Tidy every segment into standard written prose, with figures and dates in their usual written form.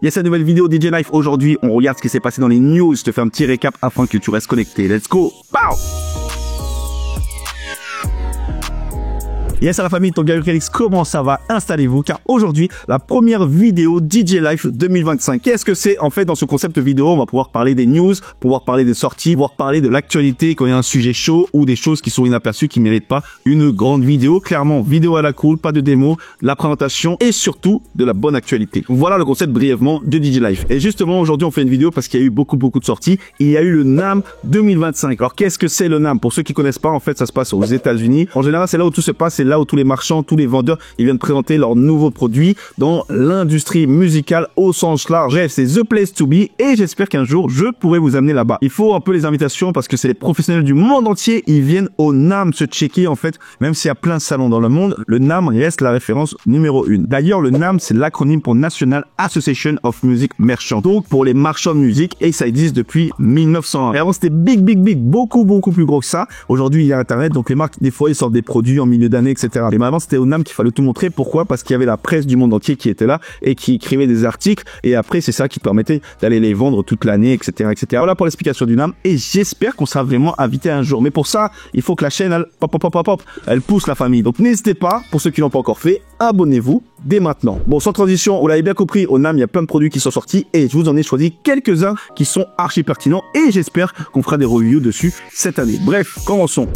Yes, cette nouvelle vidéo DJ Life. Aujourd'hui, on regarde ce qui s'est passé dans les news. Je te fais un petit récap afin que tu restes connecté. Let's go. Pow! Yes, à la famille, ton gars Ulrix, comment ça va? Installez-vous, car aujourd'hui, la première vidéo DJ Life 2025. Qu'est-ce que c'est? En fait, dans ce concept vidéo, on va pouvoir parler des news, pouvoir parler des sorties, pouvoir parler de l'actualité quand il y a un sujet chaud ou des choses qui sont inaperçues, qui méritent pas une grande vidéo. Clairement, vidéo à la cool, pas de démo, la présentation et surtout de la bonne actualité. Voilà le concept brièvement de DJ Life. Et justement, aujourd'hui, on fait une vidéo parce qu'il y a eu beaucoup de sorties. Il y a eu le NAMM 2025. Alors, qu'est-ce que c'est le NAMM? Pour ceux qui connaissent pas, en fait, ça se passe aux États-Unis. En général, c'est là où tout se passe, c'est là où tous les marchands, tous les vendeurs, ils viennent présenter leurs nouveaux produits dans l'industrie musicale au sens large. Bref, c'est the place to be et j'espère qu'un jour, je pourrai vous amener là-bas. Il faut un peu les invitations parce que c'est les professionnels du monde entier, ils viennent au NAMM se checker en fait, même s'il y a plein de salons dans le monde, le NAMM reste la référence numéro 1. D'ailleurs, le NAMM, c'est l'acronyme pour National Association of Music Merchants. Donc, pour les marchands de musique et ça existe depuis 1901. Et avant, c'était big, beaucoup plus gros que ça. Aujourd'hui, il y a Internet, donc les marques, des fois, ils sortent des produits en milieu d'année, etc. Mais avant, c'était au NAMM qu'il fallait tout montrer. Pourquoi? Parce qu'il y avait la presse du monde entier qui était là et qui écrivait des articles. Et après, c'est ça qui permettait d'aller les vendre toute l'année, etc., etc. Voilà pour l'explication du NAMM. Et j'espère qu'on sera vraiment invité un jour. Mais pour ça, il faut que la chaîne, elle pousse la famille. Donc, n'hésitez pas, pour ceux qui l'ont pas encore fait, abonnez-vous dès maintenant. Bon, sans transition, vous l'avez bien compris, au NAMM, il y a plein de produits qui sont sortis et je vous en ai choisi quelques-uns qui sont archi pertinents et j'espère qu'on fera des reviews dessus cette année. Bref, commençons.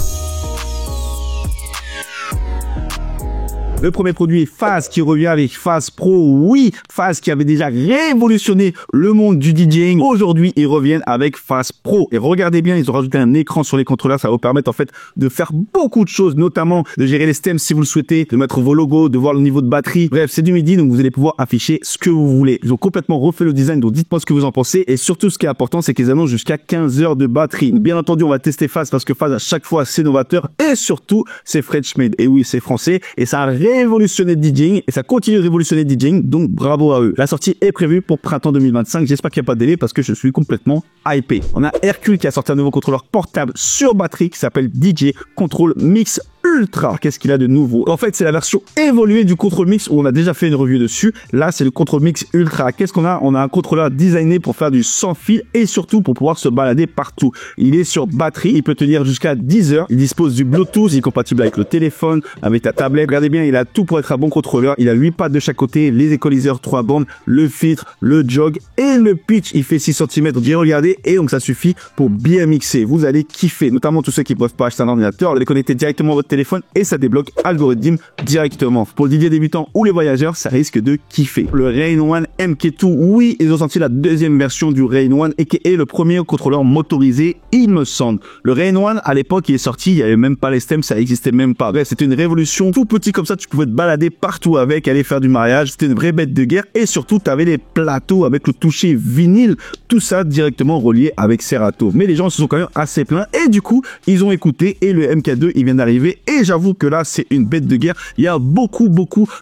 Le premier produit est Phase qui revient avec Phase Pro. Oui, Phase qui avait déjà révolutionné le monde du DJing. Aujourd'hui, ils reviennent avec Phase Pro. Et regardez bien, ils ont rajouté un écran sur les contrôleurs. Ça va vous permettre en fait de faire beaucoup de choses, notamment de gérer les stems si vous le souhaitez, de mettre vos logos, de voir le niveau de batterie. Bref, c'est du MIDI, donc vous allez pouvoir afficher ce que vous voulez. Ils ont complètement refait le design, donc dites-moi ce que vous en pensez. Et surtout, ce qui est important, c'est qu'ils annoncent jusqu'à 15 heures de batterie. Bien entendu, on va tester Phase parce que Phase, à chaque fois, c'est novateur. Et surtout, c'est French made. Et oui, c'est français. Et ça a révolutionner DJing et ça continue de révolutionner DJing, donc bravo à eux. La sortie est prévue pour printemps 2025. J'espère qu'il n'y a pas de délai parce que je suis complètement hypé. On a Hercule qui a sorti un nouveau contrôleur portable sur batterie qui s'appelle DJ Control Mix Ultra. Qu'est-ce qu'il a de nouveau? En fait, c'est la version évoluée du Control Mix où on a déjà fait une review dessus. Là, c'est le Control Mix Ultra. Qu'est-ce qu'on a? On a un contrôleur designé pour faire du sans fil et surtout pour pouvoir se balader partout. Il est sur batterie, il peut tenir jusqu'à 10 heures. Il dispose du Bluetooth, il est compatible avec le téléphone, avec ta tablette. Regardez bien, il a tout pour être un bon contrôleur. Il a 8 pads de chaque côté, les équaliseurs 3 bandes, le filtre, le jog et le pitch. Il fait 6 cm. Donc, regardez, et donc ça suffit pour bien mixer. Vous allez kiffer, notamment tous ceux qui ne peuvent pas acheter un ordinateur. Vous allez connecter directement votre téléphone et ça débloque algorithme directement. Pour le DJ débutant ou les voyageurs, ça risque de kiffer. Le Rain One MK2, oui, ils ont sorti la deuxième version du Rain One et qui est le premier contrôleur motorisé, il me semble. Le Rain One, à l'époque, il est sorti, il n'y avait même pas les stems, ça existait même pas. Bref, c'était une révolution. Tout petit comme ça, tu pouvais te balader partout avec, aller faire du mariage. C'était une vraie bête de guerre et surtout, tu avais les plateaux avec le toucher vinyle, tout ça directement relié avec Serato. Mais les gens se sont quand même assez plaints et du coup, ils ont écouté et le MK2, il vient d'arriver et j'avoue que là, c'est une bête de guerre. Il y a beaucoup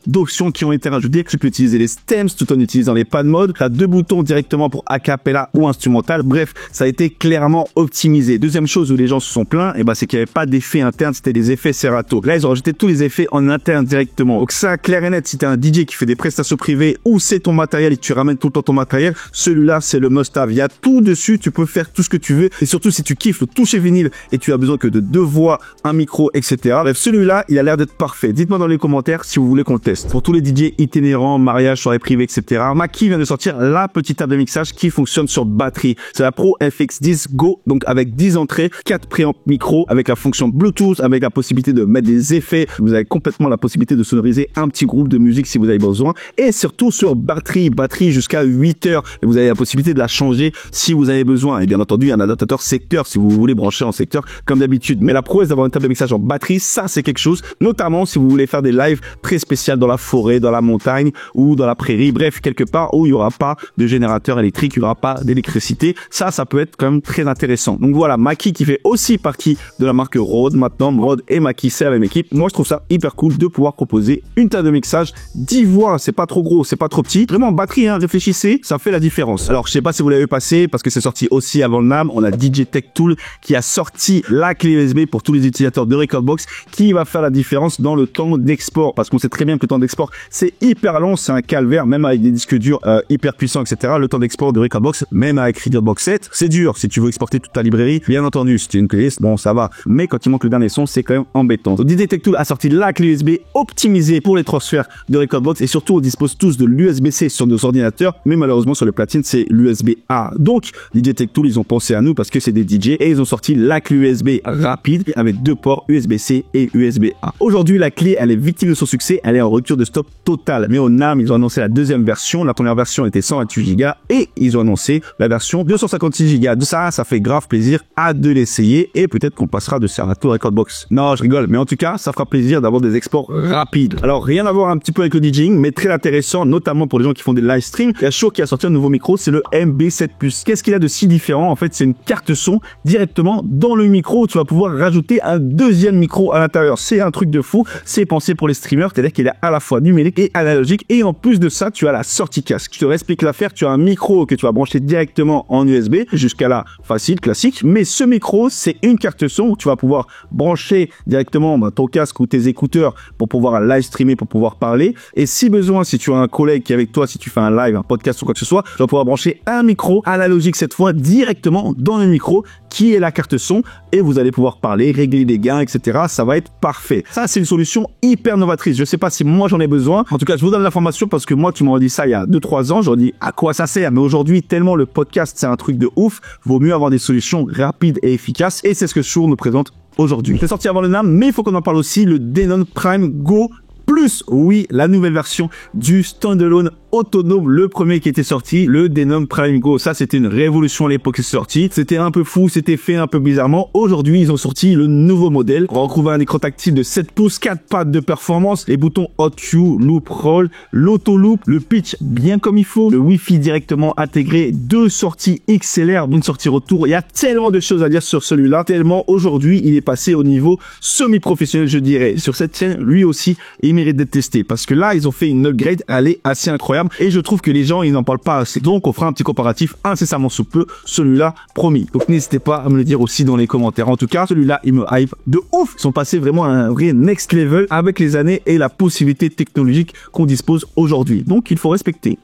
d'options qui ont été rajoutées. Tu peux utiliser les stems tout en utilisant les pad mode. Tu as 2 boutons directement pour a cappella ou instrumental. Bref, ça a été clairement optimisé. Deuxième chose où les gens se sont plaints, c'est qu'il n'y avait pas d'effet interne, c'était des effets Serato. Là, ils ont rajouté tous les effets en interne directement. Donc ça, clair et net, si tu es un DJ qui fait des prestations privées ou c'est ton matériel et tu ramènes tout le temps ton matériel, celui-là, c'est le must-have. Il y a tout dessus, tu peux faire tout ce que tu veux. Et surtout, si tu kiffes le toucher vinyle et tu as besoin que de 2 voix, un micro, etc. Bref, celui-là, il a l'air d'être parfait. Dites-moi dans les commentaires si vous voulez qu'on le teste. Pour tous les DJ itinérants, mariage, soirée privée, etc. Mackie vient de sortir la petite table de mixage qui fonctionne sur batterie. C'est la Pro FX10 Go, donc avec 10 entrées, 4 préamps micro, avec la fonction Bluetooth, avec la possibilité de mettre des effets. Vous avez complètement la possibilité de sonoriser un petit groupe de musique si vous avez besoin. Et surtout sur batterie jusqu'à 8 heures. Et vous avez la possibilité de la changer si vous avez besoin. Et bien entendu, il y a un adaptateur secteur si vous voulez brancher en secteur comme d'habitude. Mais la prouesse d'avoir une table de mixage en batterie, ça c'est quelque chose, notamment si vous voulez faire des lives très spéciaux dans la forêt, dans la montagne ou dans la prairie, bref, quelque part où il n'y aura pas de générateur électrique, il n'y aura pas d'électricité. Ça peut être quand même très intéressant. Donc voilà, Mackie qui fait aussi partie de la marque Rode. Maintenant, Rode et Mackie, c'est la même équipe. Moi, je trouve ça hyper cool de pouvoir proposer une table de mixage 10 voix. C'est pas trop gros, c'est pas trop petit. Vraiment, batterie, réfléchissez, ça fait la différence. Alors, je sais pas si vous l'avez passé parce que c'est sorti aussi avant le NAMM. On a DJ Tech Tool qui a sorti la clé USB pour tous les utilisateurs de Recordbox qui va faire la différence dans le temps d'export. Parce qu'on sait très bien que le temps d'export, c'est hyper long, c'est un calvaire, même avec des disques durs hyper puissants, etc. Le temps d'export de Rekordbox, même avec Rekordbox 7, c'est dur. Si tu veux exporter toute ta librairie, bien entendu, si tu as une playlist, bon, ça va. Mais quand il manque le dernier son, c'est quand même embêtant. Donc, DJ Tech Tool a sorti la clé USB optimisée pour les transferts de Rekordbox et surtout, on dispose tous de l'USB-C sur nos ordinateurs, mais malheureusement, sur le platine, c'est l'USB-A. Donc, DJ Tech Tool, ils ont pensé à nous parce que c'est des DJ et ils ont sorti la clé USB rapide avec 2 ports USB-C et USB-A. Aujourd'hui, la clé, elle est victime de son succès, elle est en rupture de stock totale. Mais au NAM, ils ont annoncé la deuxième version. La première version était 128 Go et ils ont annoncé la version 256 Go. De ça fait grave plaisir à de l'essayer et peut-être qu'on passera de ça à tout Rekordbox. Non, je rigole, mais en tout cas, ça fera plaisir d'avoir des exports rapides. Alors, rien à voir un petit peu avec le DJing, mais très intéressant, notamment pour les gens qui font des live streams. Il y a Shure qui a sorti un nouveau micro, c'est le MB7+. Qu'est-ce qu'il a de si différent? En fait, c'est une carte son directement dans le micro où tu vas pouvoir rajouter un deuxième micro à l'intérieur. C'est un truc de fou. C'est pensé pour les streamers, c'est-à-dire qu'il est à la fois numérique et analogique. Et en plus de ça, tu as la sortie casque. Je te explique l'affaire. Tu as un micro que tu vas brancher directement en USB. Jusqu'à là, facile, classique. Mais ce micro, c'est une carte son où tu vas pouvoir brancher directement ton casque ou tes écouteurs pour pouvoir live streamer, pour pouvoir parler. Et si besoin, si tu as un collègue qui est avec toi, si tu fais un live, un podcast ou quoi que ce soit, tu vas pouvoir brancher un micro analogique cette fois directement dans le micro qui est la carte son et vous allez pouvoir parler, régler les gains, etc. Ça va être parfait. Ça, c'est une solution hyper novatrice. Je sais pas si moi j'en ai besoin. En tout cas, je vous donne l'information parce que moi, tu m'aurais dit ça il y a 2-3 ans. J'aurais dit à quoi ça sert. Mais aujourd'hui, tellement le podcast, c'est un truc de ouf. Vaut mieux avoir des solutions rapides et efficaces. Et c'est ce que Shure nous présente aujourd'hui. C'est sorti avant le NAM, mais il faut qu'on en parle aussi. Le Denon Prime Go Plus, oui, la nouvelle version du standalone autonome, le premier qui était sorti, le Denon Prime Go. Ça, c'était une révolution à l'époque où c'est sorti. C'était un peu fou, c'était fait un peu bizarrement. Aujourd'hui, ils ont sorti le nouveau modèle. On va retrouver un écran tactile de 7 pouces, 4 pads de performance, les boutons Hot Q, Loop Roll, l'auto-loop, le pitch bien comme il faut, le Wi-Fi directement intégré, 2 sorties XLR, une sortie retour. Il y a tellement de choses à dire sur celui-là, tellement aujourd'hui, il est passé au niveau semi-professionnel, je dirais. Sur cette chaîne, lui aussi, il mérite d'être testé parce que là, ils ont fait une upgrade, elle est assez incroyable. Et je trouve que les gens, ils n'en parlent pas assez. Donc, on fera un petit comparatif incessamment sous peu. Celui-là, promis. Donc, n'hésitez pas à me le dire aussi dans les commentaires. En tout cas, celui-là, il me hype de ouf. Ils sont passés vraiment à un vrai next level avec les années et la possibilité technologique qu'on dispose aujourd'hui. Donc, il faut respecter.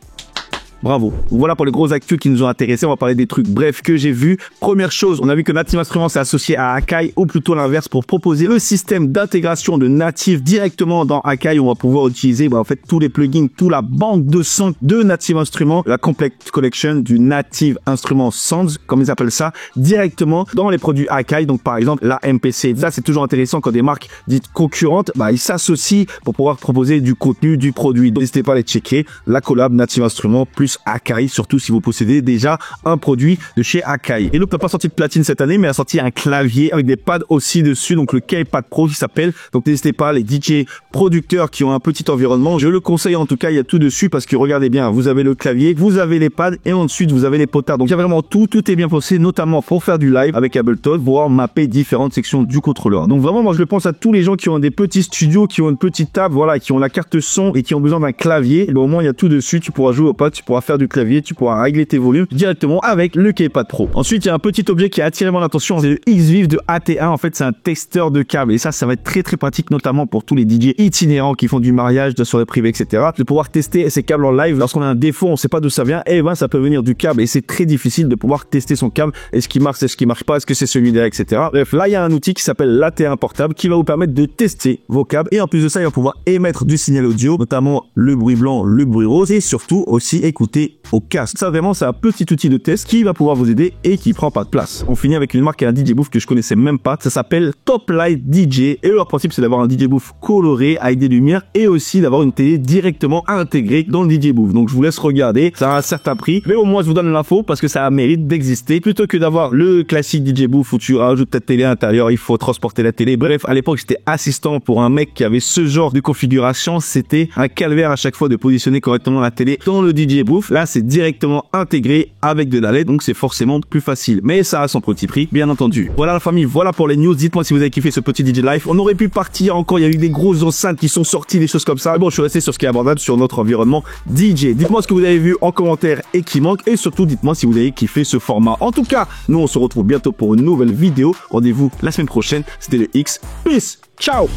Bravo. Voilà pour les gros actus qui nous ont intéressés. On va parler des trucs brefs que j'ai vus. Première chose, on a vu que Native Instruments s'est associé à Akai, ou plutôt l'inverse, pour proposer le système d'intégration de Native directement dans Akai. On va pouvoir utiliser en fait tous les plugins, toute la banque de sons de Native Instruments, la Complete Collection du Native Instruments Sounds, comme ils appellent ça, directement dans les produits Akai. Donc par exemple la MPC. Ça c'est toujours intéressant quand des marques dites concurrentes, ils s'associent pour pouvoir proposer du contenu, du produit. Donc n'hésitez pas à les checker. La collab Native Instruments plus Akai, surtout si vous possédez déjà un produit de chez Akai. Et Loop n'a pas sorti de platine cette année, mais a sorti un clavier avec des pads aussi dessus, donc le K-Pad Pro qui s'appelle. Donc n'hésitez pas, les DJ producteurs qui ont un petit environnement, je le conseille en tout cas, il y a tout dessus parce que regardez bien, vous avez le clavier, vous avez les pads et ensuite vous avez les potards. Donc il y a vraiment tout est bien pensé, notamment pour faire du live avec Ableton, voire mapper différentes sections du contrôleur. Donc vraiment, moi je le pense à tous les gens qui ont des petits studios, qui ont une petite table, voilà, qui ont la carte son et qui ont besoin d'un clavier. Et au moins il y a tout dessus, tu pourras jouer au pad, tu pourras faire du clavier, tu pourras régler tes volumes directement avec le K-Pad Pro. Ensuite, il y a un petit objet qui a attiré mon attention, c'est le X-Vive de AT1. En fait, c'est un testeur de câbles et ça va être très pratique, notamment pour tous les DJ itinérants qui font du mariage, de soirées privées, etc. De pouvoir tester ces câbles en live. Lorsqu'on a un défaut, on sait pas d'où ça vient, et ça peut venir du câble et c'est très difficile de pouvoir tester son câble. Est-ce qu'il marche, est-ce qu'il marche pas, est-ce que c'est celui-là, etc. Bref, là, il y a un outil qui s'appelle l'AT1 portable qui va vous permettre de tester vos câbles et en plus de ça, il va pouvoir émettre du signal audio, notamment le bruit blanc, le bruit rose et surtout aussi écouter au casque. Ça vraiment, c'est un petit outil de test qui va pouvoir vous aider et qui prend pas de place. On finit avec une marque et un DJ booth que je connaissais même pas. Ça s'appelle Top Light DJ et leur principe c'est d'avoir un DJ booth coloré avec des lumières et aussi d'avoir une télé directement intégrée dans le DJ booth. Donc je vous laisse regarder. Ça a un certain prix, mais au moins je vous donne l'info parce que ça mérite d'exister plutôt que d'avoir le classique DJ booth où tu rajoutes ta télé à l'intérieur, il faut transporter la télé. Bref, à l'époque j'étais assistant pour un mec qui avait ce genre de configuration. C'était un calvaire à chaque fois de positionner correctement la télé dans le DJ booth. bouffe. Là, c'est directement intégré avec de la LED, donc c'est forcément plus facile. Mais ça a son petit prix, bien entendu. Voilà la famille, voilà pour les news. Dites-moi si vous avez kiffé ce petit DJ Life. On aurait pu partir encore, il y a eu des grosses enceintes qui sont sorties, des choses comme ça. Mais bon, je suis resté sur ce qui est abordable sur notre environnement DJ. Dites-moi ce que vous avez vu en commentaire et qui manque. Et surtout, dites-moi si vous avez kiffé ce format. En tout cas, nous, on se retrouve bientôt pour une nouvelle vidéo. Rendez-vous la semaine prochaine. C'était le X. Peace. Ciao.